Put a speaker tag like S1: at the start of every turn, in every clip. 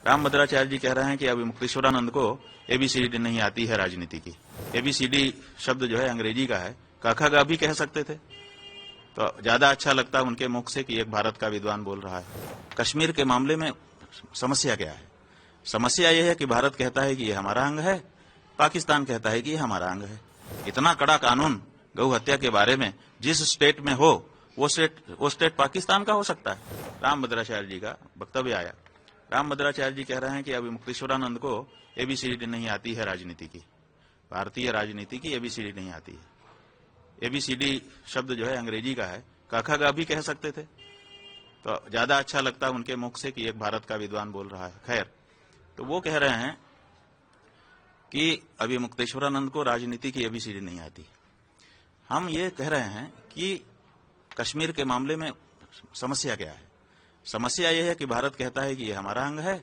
S1: रामभद्राचार्य जी कह रहे हैं कि अभी मुक्तेश्वरानंद को एबीसीडी नहीं आती है राजनीति की। एबीसीडी शब्द जो है अंग्रेजी का है, काखा भी कह सकते थे तो ज्यादा अच्छा लगता उनके मुख से कि एक भारत का विद्वान बोल रहा है। कश्मीर के मामले में समस्या क्या है? समस्या यह है कि भारत कहता है कि ये हमारा अंग है, पाकिस्तान कहता है कि ये हमारा अंग है। इतना कड़ा कानून गौ हत्या के बारे में जिस स्टेट में हो वो स्टेट पाकिस्तान का हो सकता है। रामभद्राचार्य जी का वक्तव्य आया। रामभद्राचार्य जी कह रहे हैं कि अभी मुक्तेश्वरानंद को एबीसीडी नहीं आती है राजनीति की, भारतीय राजनीति की एबीसीडी नहीं आती है। एबीसीडी शब्द जो है अंग्रेजी का है, काखा भी कह सकते थे तो ज्यादा अच्छा लगता उनके मुख से कि एक भारत का विद्वान बोल रहा है। खैर, तो वो कह रहे हैं कि अभी मुक्तेश्वरानंद को राजनीति की एबीसीडी नहीं आती। हम ये कह रहे हैं कि कश्मीर के मामले में समस्या क्या है? समस्या यह है कि भारत कहता है कि ये हमारा अंग है,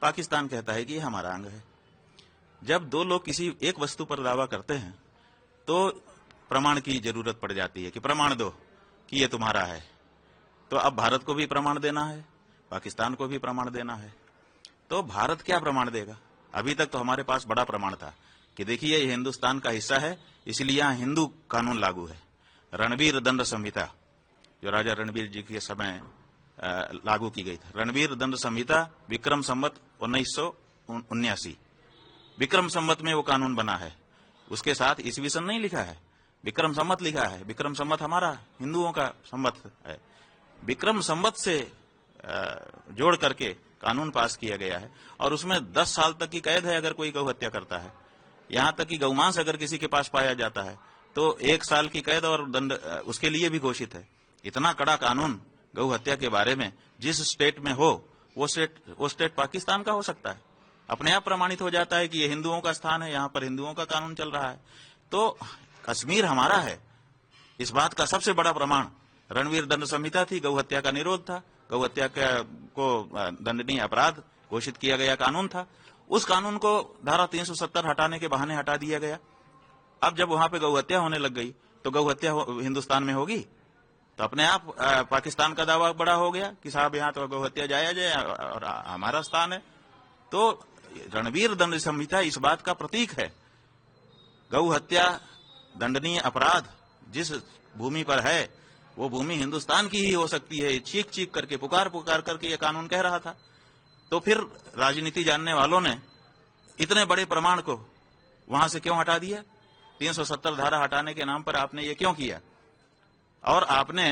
S1: पाकिस्तान कहता है कि ये हमारा अंग है। जब दो लोग किसी एक वस्तु पर दावा करते हैं तो प्रमाण की जरूरत पड़ जाती है कि प्रमाण दो कि ये तुम्हारा है। तो अब भारत को भी प्रमाण देना है, पाकिस्तान को भी प्रमाण देना है। तो भारत क्या प्रमाण देगा? अभी तक तो हमारे पास बड़ा प्रमाण था कि देखिए ये हिंदुस्तान का हिस्सा है, इसलिए यहाँ हिंदू कानून लागू है। रणवीर दंड संहिता जो राजा रणवीर जी के समय लागू की गई थी, रणवीर दंड संहिता विक्रम संवत 1979 विक्रम संवत में वो कानून बना है। उसके साथ ईस्वी सन नहीं लिखा है, विक्रम संवत लिखा है। विक्रम संवत हमारा हिंदुओं का संवत है। विक्रम संवत से जोड़ करके कानून पास किया गया है और उसमें 10 साल तक की कैद है अगर कोई गौ हत्या करता है। यहां तक कि गौमांस अगर किसी के पास पाया जाता है तो 1 साल की कैद और दंड उसके लिए भी घोषित है। इतना कड़ा कानून गौ हत्या के बारे में जिस स्टेट में हो वो स्टेट पाकिस्तान का हो सकता है। अपने आप प्रमाणित हो जाता है कि ये हिंदुओं का स्थान है, यहाँ पर हिंदुओं का कानून चल रहा है। तो कश्मीर हमारा है, इस बात का सबसे बड़ा प्रमाण रणवीर दंड संहिता थी। गौ हत्या का निरोध था, गौ हत्या को दंडनीय अपराध घोषित किया गया कानून था। उस कानून को धारा 370 हटाने के बहाने हटा दिया गया। अब जब वहां पे गौ हत्या होने लग गई तो गौ हत्या हिंदुस्तान में होगी तो अपने आप पाकिस्तान का दावा बड़ा हो गया कि साहब यहाँ तो गौ हत्या जाया जाए और हमारा स्थान है। तो रणवीर दंड संहिता इस बात का प्रतीक है। गौ हत्या दंडनीय अपराध जिस भूमि पर है वो भूमि हिंदुस्तान की ही हो सकती है। चीख चीख करके पुकार करके ये कानून कह रहा था। तो फिर राजनीति जानने वालों ने इतने बड़े प्रमाण को वहां से क्यों हटा दिया? 370 धारा हटाने के नाम पर आपने ये क्यों किया? और आपने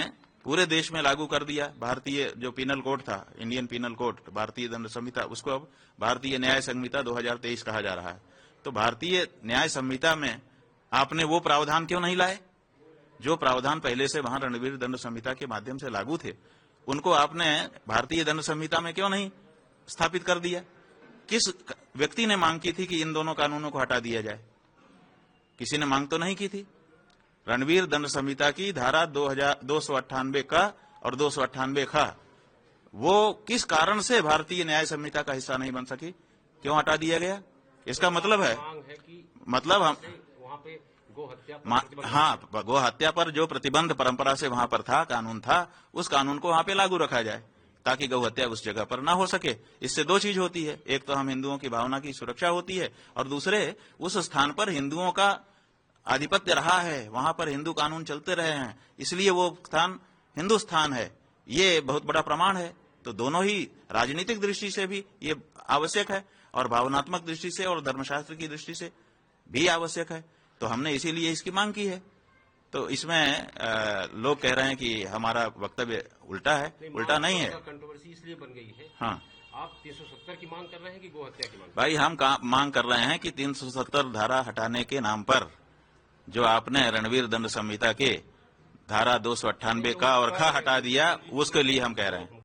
S1: पूरे देश में लागू कर दिया भारतीय जो पीनल कोड था, इंडियन पीनल कोड, भारतीय दंड संहिता, उसको अब भारतीय न्याय संहिता 2023 कहा जा रहा है। तो भारतीय न्याय संहिता में आपने वो प्रावधान क्यों नहीं लाए जो प्रावधान पहले से वहां रणवीर दंड संहिता के माध्यम से लागू थे? उनको आपने भारतीय दंड संहिता में क्यों नहीं स्थापित कर दिया? किस व्यक्ति ने मांग की थी कि इन दोनों कानूनों को हटा दिया जाए? किसी ने मांग तो नहीं की थी। रणवीर दंड संहिता की धारा 298 का और 298 का वो किस कारण से भारतीय न्याय संहिता का हिस्सा नहीं बन सकी? क्यों हटा दिया गया? इसका मतलब है मतलब हम हाँ, गो हत्या पर जो प्रतिबंध परंपरा से वहां पर था, कानून था, उस कानून को वहां पे लागू रखा जाए ताकि गौ हत्या उस जगह पर ना हो सके। इससे दो चीज होती है, एक तो हम हिंदुओं की भावना की सुरक्षा होती है और दूसरे उस स्थान पर हिंदुओं का आधिपत्य रहा है, वहां पर हिंदू कानून चलते रहे हैं, इसलिए वो स्थान हिंदुस्तान है। ये बहुत बड़ा प्रमाण है। तो दोनों ही राजनीतिक दृष्टि से भी ये आवश्यक है और भावनात्मक दृष्टि से और धर्मशास्त्र की दृष्टि से भी आवश्यक है। तो हमने इसीलिए इसकी मांग की है। तो इसमें लोग कह रहे हैं कि हमारा वक्तव्य उल्टा है। उल्टा नहीं है,
S2: कंट्रोवर्सी इसलिए बन गई है।
S1: हाँ,
S2: आप 370 की मांग कर रहे हैं कि गो हत्या की मांग?
S1: भाई हम मांग कर रहे हैं कि 370 धारा हटाने के नाम पर जो आपने रणवीर दंड संहिता के धारा 298 का और खा हटा दिया, उसके लिए हम कह रहे हैं।